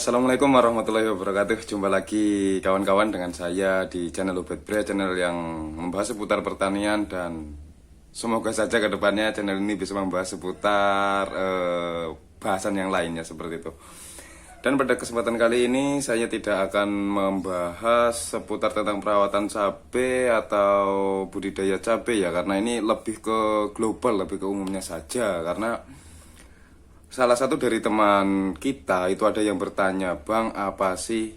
Assalamualaikum warahmatullahi wabarakatuh. Jumpa lagi kawan-kawan dengan saya di channel Ubed Bre, channel yang membahas seputar pertanian, dan semoga saja ke depannya channel ini bisa membahas seputar bahasan yang lainnya seperti itu. Dan pada kesempatan kali ini saya tidak akan membahas seputar tentang perawatan cabai atau budidaya cabai ya, karena ini lebih ke global, lebih ke umumnya saja. Karena salah satu dari teman kita itu ada yang bertanya, "Bang, apa sih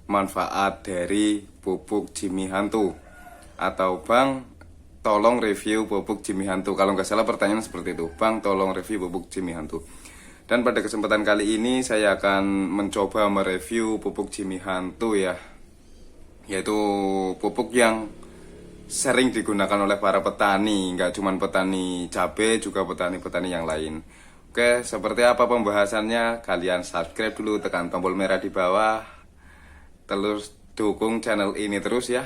manfaat dari pupuk Jimmy Hantu?" Atau, "Bang, tolong review pupuk Jimmy Hantu." Kalau nggak salah pertanyaan seperti itu, "Bang, tolong review pupuk Jimmy Hantu." Dan pada kesempatan kali ini saya akan mencoba mereview pupuk Jimmy Hantu ya, yaitu pupuk yang sering digunakan oleh para petani, nggak cuma petani cabai, juga petani-petani yang lain. Oke, seperti apa pembahasannya? Kalian subscribe dulu, tekan tombol merah di bawah, terus dukung channel ini terus ya,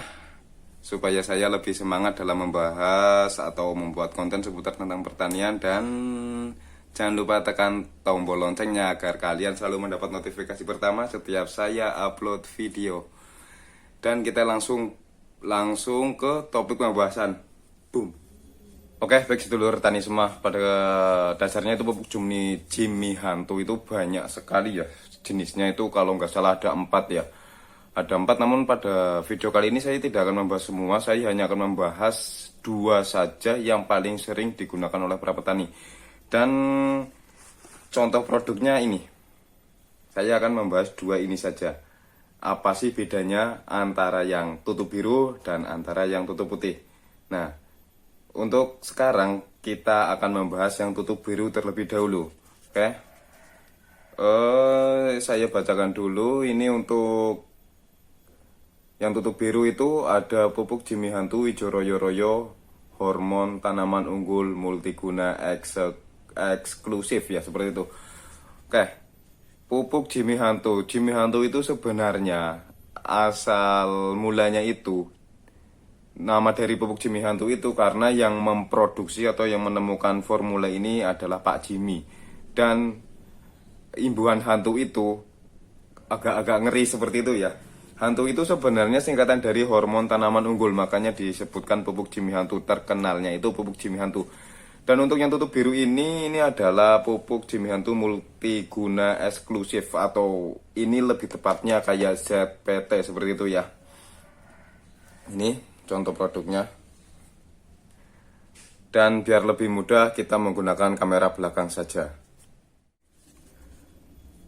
supaya saya lebih semangat dalam membahas atau membuat konten seputar tentang pertanian. Dan jangan lupa tekan tombol loncengnya agar kalian selalu mendapat notifikasi pertama setiap saya upload video. Dan kita langsung ke topik pembahasan. Boom. Oke, baik sedulur tani semua, pada dasarnya itu pupuk Jimmy Hantu itu banyak sekali ya jenisnya. Itu kalau nggak salah ada 4 ya, ada 4. Namun pada video kali ini saya tidak akan membahas semua, saya hanya akan membahas 2 saja yang paling sering digunakan oleh para petani. Dan contoh produknya ini, saya akan membahas 2 ini saja. Apa sih bedanya antara yang tutup biru dan antara yang tutup putih? Nah, untuk sekarang kita akan membahas yang tutup biru terlebih dahulu. Oke. Saya bacakan dulu. Ini untuk yang tutup biru itu ada pupuk Jimmy Hantu Ijo Royo Royo, hormon tanaman unggul multiguna eksklusif ya, seperti itu. Oke. Pupuk Jimmy Hantu. Jimmy Hantu itu sebenarnya asal mulanya itu, nama dari pupuk Jimmy Hantu itu karena yang memproduksi atau yang menemukan formula ini adalah Pak Jimmy. Dan imbuhan hantu itu agak-agak ngeri seperti itu ya. Hantu itu sebenarnya singkatan dari hormon tanaman unggul, makanya disebutkan pupuk Jimmy Hantu. Terkenalnya itu pupuk Jimmy Hantu. Dan untuk yang tutup biru ini adalah pupuk Jimmy Hantu multiguna eksklusif, atau ini lebih tepatnya kayak ZPT seperti itu ya. Ini contoh produknya. Dan biar lebih mudah kita menggunakan kamera belakang saja.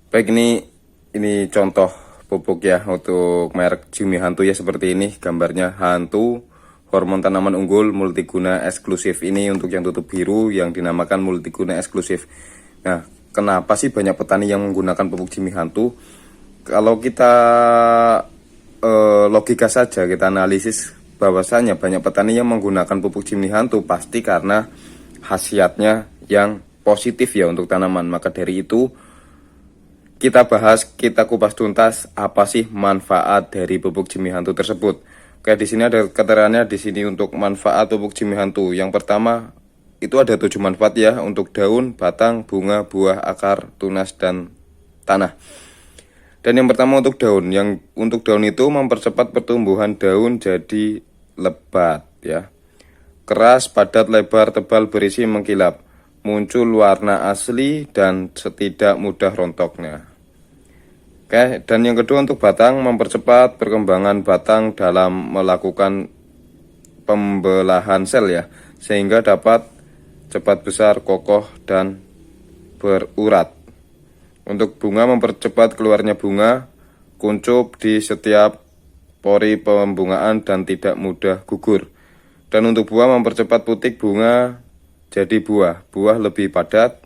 Baik, ini contoh pupuk ya untuk merek Jimmy Hantu ya, seperti ini gambarnya. Hantu hormon tanaman unggul multiguna eksklusif. Ini untuk yang tutup biru yang dinamakan multiguna eksklusif. Nah, kenapa sih banyak petani yang menggunakan pupuk Jimmy Hantu? Kalau kita logika saja, kita analisis bahwasanya banyak petani yang menggunakan pupuk Jimmy Hantu pasti karena khasiatnya yang positif ya untuk tanaman. Maka dari itu kita bahas, kita kupas tuntas apa sih manfaat dari pupuk Jimmy Hantu tersebut. Oke, di sini ada keterangannya di sini untuk manfaat pupuk Jimmy Hantu. Yang pertama itu ada 7 manfaat ya, untuk daun, batang, bunga, buah, akar, tunas, dan tanah. Dan yang pertama untuk daun. Yang untuk daun itu mempercepat pertumbuhan daun jadi lebat ya. Keras, padat, lebar, tebal, berisi, mengkilap. Muncul warna asli dan tidak mudah rontoknya. Oke, dan yang kedua untuk batang, mempercepat perkembangan batang dalam melakukan pembelahan sel ya, sehingga dapat cepat besar, kokoh, dan berurat. Untuk bunga, mempercepat keluarnya bunga, kuncup di setiap pori pembungaan dan tidak mudah gugur. Dan untuk buah, mempercepat putik bunga jadi buah. Buah lebih padat,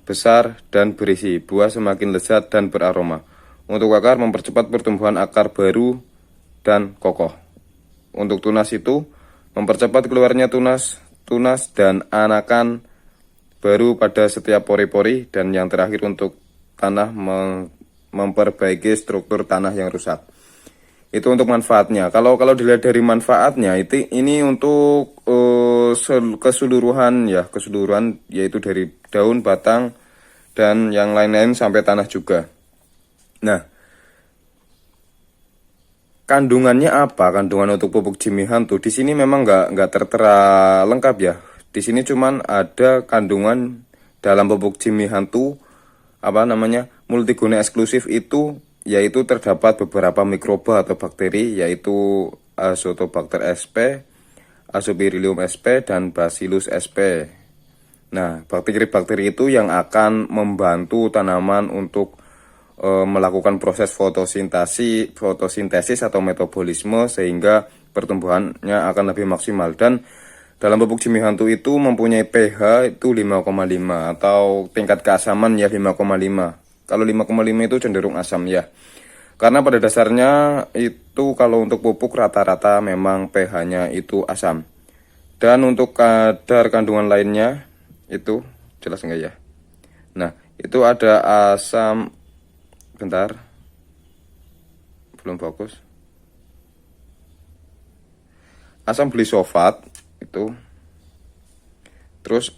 besar, dan berisi. Buah semakin lezat dan beraroma. Untuk akar, mempercepat pertumbuhan akar baru dan kokoh. Untuk tunas itu, mempercepat keluarnya tunas dan anakan baru pada setiap pori-pori. Dan yang terakhir untuk tanah, memperbaiki struktur tanah yang rusak. Itu untuk manfaatnya. Kalau dilihat dari manfaatnya, ini untuk keseluruhan yaitu dari daun, batang, dan yang lain-lain sampai tanah juga. Nah, kandungannya apa? Kandungan untuk pupuk Jimmy Hantu di sini memang nggak tertera lengkap ya. Di sini cuman ada kandungan dalam pupuk Jimmy Hantu apa namanya multiguna eksklusif itu, yaitu terdapat beberapa mikroba atau bakteri, yaitu Azotobacter sp, Aspergillus sp, dan Bacillus sp. Nah, bakteri-bakteri itu yang akan membantu tanaman untuk melakukan proses fotosintesis atau metabolisme sehingga pertumbuhannya akan lebih maksimal. Dan dalam pupuk Jimmy Hantu itu mempunyai pH itu 5,5 atau tingkat keasaman ya 5,5. Kalau 5,5 itu cenderung asam ya. Karena pada dasarnya itu kalau untuk pupuk rata-rata memang pH-nya itu asam. Dan untuk kadar kandungan lainnya itu jelas enggak ya? Nah, itu ada asam, bentar, belum fokus. Asam glisofat itu, terus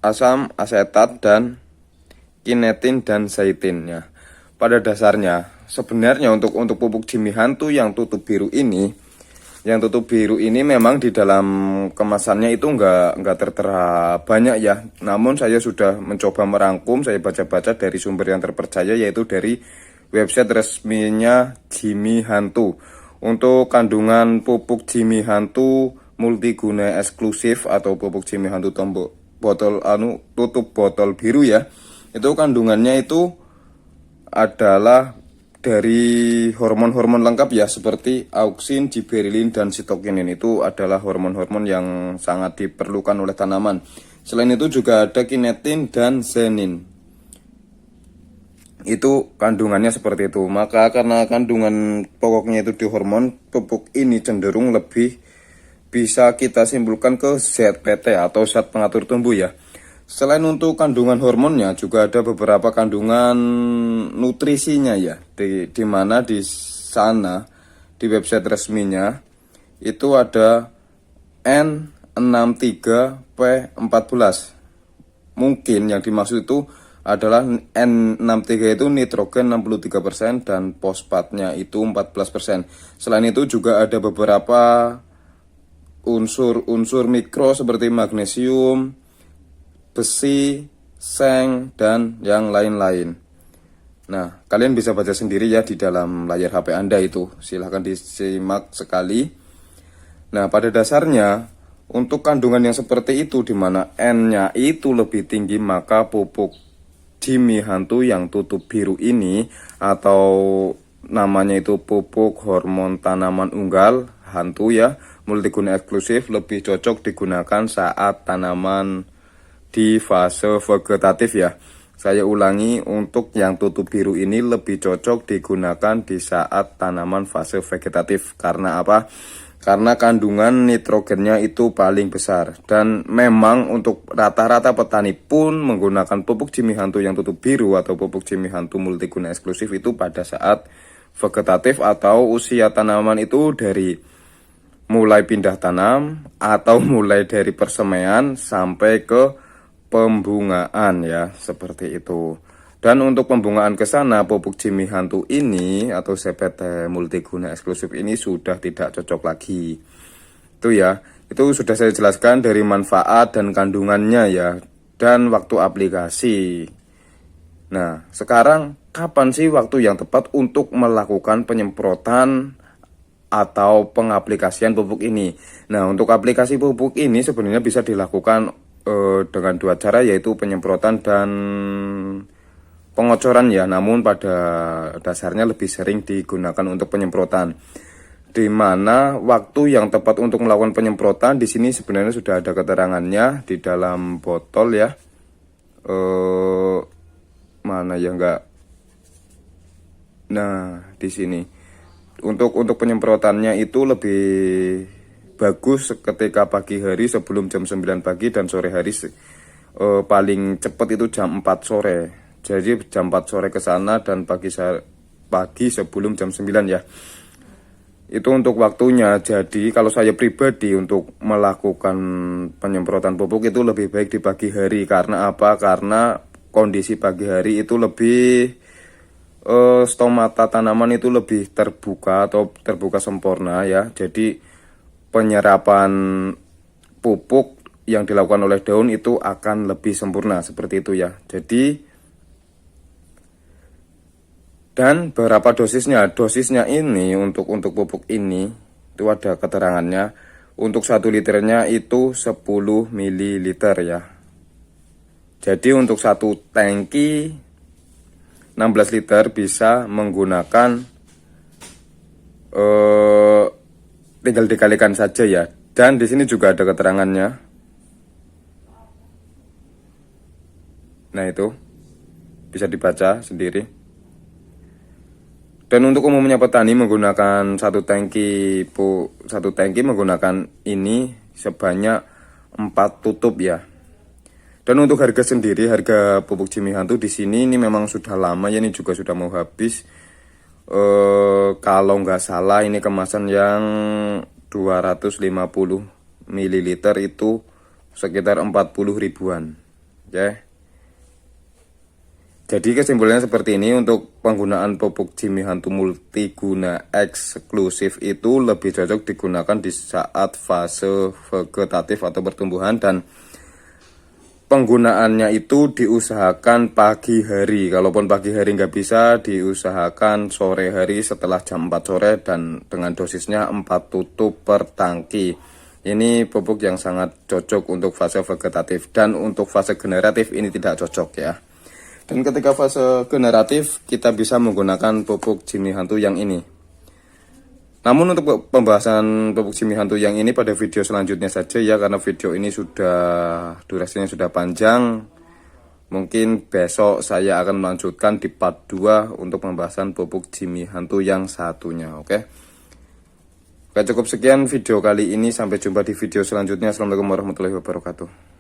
asam asetat dan kinetin dan zaitin ya. Pada dasarnya sebenarnya untuk pupuk Jimmy Hantu yang tutup biru ini memang di dalam kemasannya itu nggak tertera banyak ya. Namun saya sudah mencoba merangkum, saya baca-baca dari sumber yang terpercaya, yaitu dari website resminya Jimmy Hantu. Untuk kandungan pupuk Jimmy Hantu multiguna eksklusif atau pupuk Jimmy Hantu tutup botol biru ya, itu kandungannya itu adalah dari hormon-hormon lengkap ya, seperti auksin, giberellin, dan sitokinin. Itu adalah hormon-hormon yang sangat diperlukan oleh tanaman. Selain itu juga ada kinetin dan zenin. Itu kandungannya seperti itu. Maka karena kandungan pokoknya itu di hormon, pupuk ini cenderung lebih bisa kita simpulkan ke ZPT atau zat pengatur tumbuh ya. Selain untuk kandungan hormonnya, juga ada beberapa kandungan nutrisinya ya. Di mana di sana di website resminya itu ada N63P14. Mungkin yang dimaksud itu adalah N63 itu nitrogen 63% dan fosfatnya itu 14%. Selain itu juga ada beberapa unsur mikro seperti magnesium, besi, seng, dan yang lain-lain. Nah, kalian bisa baca sendiri ya di dalam layar HP Anda itu. Silahkan disimak sekali. Nah, pada dasarnya untuk kandungan yang seperti itu, di mana N-nya itu lebih tinggi, maka pupuk Jimmy Hantu yang tutup biru ini, atau namanya itu pupuk hormon tanaman unggal Hantu ya, multiguna eksklusif, lebih cocok digunakan saat tanaman di fase vegetatif ya. Saya ulangi, untuk yang tutup biru ini lebih cocok digunakan di saat tanaman fase vegetatif. Karena apa? Karena kandungan nitrogennya itu paling besar. Dan memang untuk rata-rata petani pun menggunakan pupuk Jimmy Hantu yang tutup biru atau pupuk Jimmy Hantu multiguna eksklusif itu pada saat vegetatif atau usia tanaman itu dari mulai pindah tanam atau mulai dari persemaian sampai ke pembungaan ya, seperti itu. Dan untuk pembungaan ke sana, pupuk Jimmy Hantu ini atau CPT multiguna eksklusif ini sudah tidak cocok lagi. Itu ya, itu sudah saya jelaskan dari manfaat dan kandungannya ya, dan waktu aplikasi. Nah, sekarang kapan sih waktu yang tepat untuk melakukan penyemprotan atau pengaplikasian pupuk ini? Nah, untuk aplikasi pupuk ini sebenarnya bisa dilakukan dengan dua cara, yaitu penyemprotan dan pengocoran ya. Namun pada dasarnya lebih sering digunakan untuk penyemprotan. Di mana waktu yang tepat untuk melakukan penyemprotan di sini sebenarnya sudah ada keterangannya di dalam botol ya. Mana ya enggak? Nah, di sini. Untuk penyemprotannya itu lebih bagus ketika pagi hari sebelum jam 9 pagi dan sore hari paling cepat itu jam 4 sore. Jadi jam 4 sore ke sana dan pagi sebelum jam 9 ya. Itu untuk waktunya. Jadi kalau saya pribadi untuk melakukan penyemprotan pupuk itu lebih baik di pagi hari. Karena apa? Karena kondisi pagi hari itu lebih stomata tanaman itu lebih terbuka atau terbuka sempurna ya. Jadi penyerapan pupuk yang dilakukan oleh daun itu akan lebih sempurna seperti itu ya. Jadi dan berapa dosisnya? Dosisnya ini untuk pupuk ini itu ada keterangannya. Untuk 1 liternya itu 10 ml ya. Jadi untuk satu tangki 16 liter bisa menggunakan tinggal dikalikan saja ya. Dan di sini juga ada keterangannya. Nah, itu bisa dibaca sendiri. Dan untuk umumnya petani menggunakan satu tangki menggunakan ini sebanyak 4 tutup ya. Dan untuk harga sendiri, harga pupuk Jimmy Hantu di sini ini memang sudah lama ya, ini juga sudah mau habis. Kalau nggak salah ini kemasan yang 250 ml itu sekitar 40 ribuan ya. Jadi kesimpulannya seperti ini, untuk penggunaan pupuk Jimmy Hantu multiguna eksklusif itu lebih cocok digunakan di saat fase vegetatif atau pertumbuhan, dan penggunaannya itu diusahakan pagi hari. Kalaupun pagi hari nggak bisa, diusahakan sore hari setelah jam 4 sore dan dengan dosisnya 4 tutup per tangki. Ini pupuk yang sangat cocok untuk fase vegetatif, dan untuk fase generatif ini tidak cocok ya. Dan ketika fase generatif kita bisa menggunakan pupuk Jimmy Hantu yang ini. Namun untuk pembahasan pupuk Jimmy Hantu yang ini pada video selanjutnya saja ya, karena video ini sudah durasinya sudah panjang. Mungkin besok saya akan melanjutkan di part 2 untuk pembahasan pupuk Jimmy Hantu yang satunya, oke? Oke, cukup sekian video kali ini, sampai jumpa di video selanjutnya. Assalamualaikum warahmatullahi wabarakatuh.